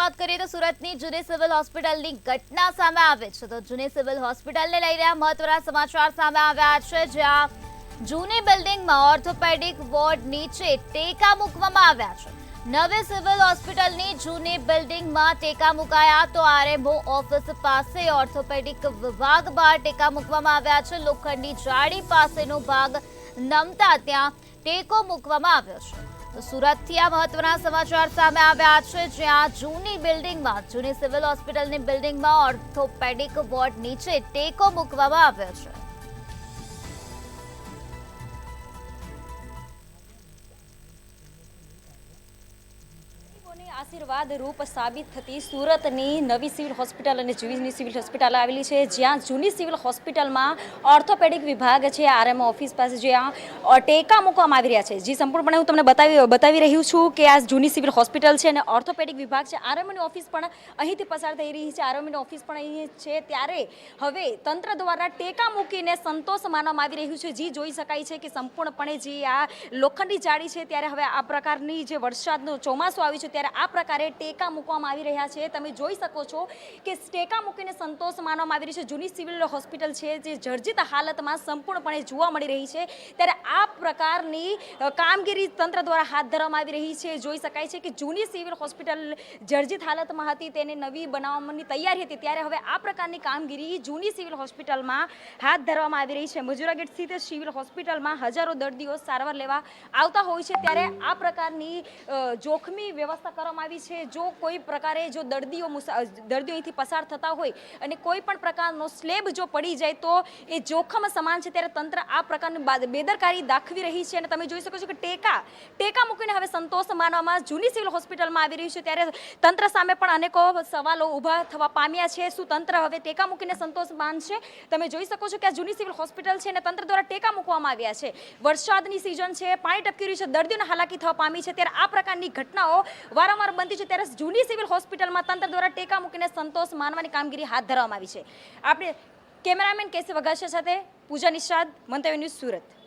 વાત કરીએ તો સુરતની જૂની સિવિલ હોસ્પિટલની ઘટના સામે આવે છે તો જૂની સિવિલ હોસ્પિટલને લઈને મહત્વના સમાચાર સામે આવ્યા છે જ્યાં જૂની બિલ્ડિંગમાં ઓર્થોપેડિક વોર્ડ નીચે ટેકા મૂકવામાં આવ્યા છે। નવી સિવિલ હોસ્પિટલની જૂની બિલ્ડિંગમાં ટેકા મુકાયા તો આરએમઓ ઓફિસ પાસે ઓર્થોપેડિક વિભાગ બહાર ટેકા મૂકવામાં આવ્યા છે। લોખંડની જાળી પાસેનો ભાગ નમતા ત્યાં ટેકો મૂકવામાં આવ્યો છે। તો સુરતથી આ મહત્વના સમાચાર સામે આવ્યા છે જ્યાં જૂની બિલ્ડિંગમાં જૂની સિવિલ હોસ્પિટલની બિલ્ડિંગમાં ઓર્થોપેડિક વોર્ડ નીચે ટેકો મૂકવામાં આવ્યો છે। આશીર્વાદ રૂપ સાબિત થતી સુરતની નવી સિવિલ હોસ્પિટલ અને જૂની સિવિલ હોસ્પિટલ આવેલી છે જ્યાં જૂની સિવિલ હોસ્પિટલમાં ઓર્થોપેડિક વિભાગ છે આરએમઓ ઓફિસ પાસે જ્યાં ટેકા મૂકવામાં આવી રહ્યા છે। જે સંપૂર્ણપણે હું તમને બતાવી રહ્યું છું કે આ જૂની સિવિલ હોસ્પિટલ છે અને ઓર્થોપેડિક વિભાગ છે। આરએમઓની ઓફિસ પણ અહીંથી પસાર થઈ રહી છે, આરએમઓની ઓફિસ પણ અહીં છે। ત્યારે હવે તંત્ર દ્વારા ટેકા મૂકીને સંતોષ માનવામાં આવી રહ્યું છે। જે જોઈ શકાય છે કે સંપૂર્ણપણે જે આ લોખંડની જાળી છે ત્યારે હવે આ પ્રકારની જે વરસાદનું ચોમાસું આવ્યું છે ત્યારે આ પ્રકારે ટેકા મૂકવામાં આવી રહ્યા છે। તમે જોઈ શકો છો કે ટેકા મૂકીને સંતોષ માનવામાં આવી રહ્યો છે। જૂની સિવિલ હોસ્પિટલ છે જે જર્જરિત હાલતમાં સંપૂર્ણપણે જોવા મળી રહી છે ત્યારે આ પ્રકારની કામગીરી તંત્ર દ્વારા હાથ ધરવામાં આવી રહી છે। જોઈ શકાય છે કે જૂની સિવિલ હોસ્પિટલ જર્જરિત હાલતમાં હતી, તેને નવી બનાવવાની તૈયારી હતી ત્યારે હવે આ પ્રકારની કામગીરી જૂની સિવિલ હોસ્પિટલમાં હાથ ધરવામાં આવી રહી છે। મજૂરા ગેટ સ્થિત સિવિલ હોસ્પિટલમાં હજારો દર્દીઓ સારવાર લેવા આવતા હોય છે ત્યારે આ પ્રકારની જોખમી વ્યવસ્થા કરવામાં આવી છે। જો કોઈ પ્રકારે જો દર્દીઓ અહીંથી પસાર થતા હોય અને કોઈ પણ પ્રકારનો સ્લેબ જો પડી જાય તો એ જોખમ સમાન છે ત્યારે તંત્ર આ પ્રકારની બેદરકારી દાખવી રહી છે। અને તમે જોઈ શકો છો કે ટેકા મૂકીને હવે સંતોષ માનવામાં જૂની સિવિલ હોસ્પિટલમાં આવી રહ્યું છે ત્યારે તંત્ર સામે પણ અનેકો સવાલો ઊભા થવા પામ્યા છે। શું તંત્ર હવે ટેકા મૂકીને સંતોષ માનશે? તમે જોઈ શકો છો કે આ જૂની સિવિલ હોસ્પિટલ છે અને તંત્ર દ્વારા ટેકા મૂકવામાં આવ્યા છે। વરસાદની સિઝન છે, પાણી ટપકી રહ્યું છે, દર્દીઓને હાલાકી થવા પામી છે ત્યારે આ પ્રકારની ઘટનાઓ વારંવાર બનતી છે ત્યારે જૂની સિવિલ હોસ્પિટલમાં તંત્ર દ્વારા ટેકા મૂકીને સંતોષ માનવાની કામગીરી હાથ ધરવામાં આવી છે। આપણે કેમેરામેન કેસી વઘાસિયા સાથે પૂજા નિષાદ, મંતવ્ય ન્યૂઝ, સુરત।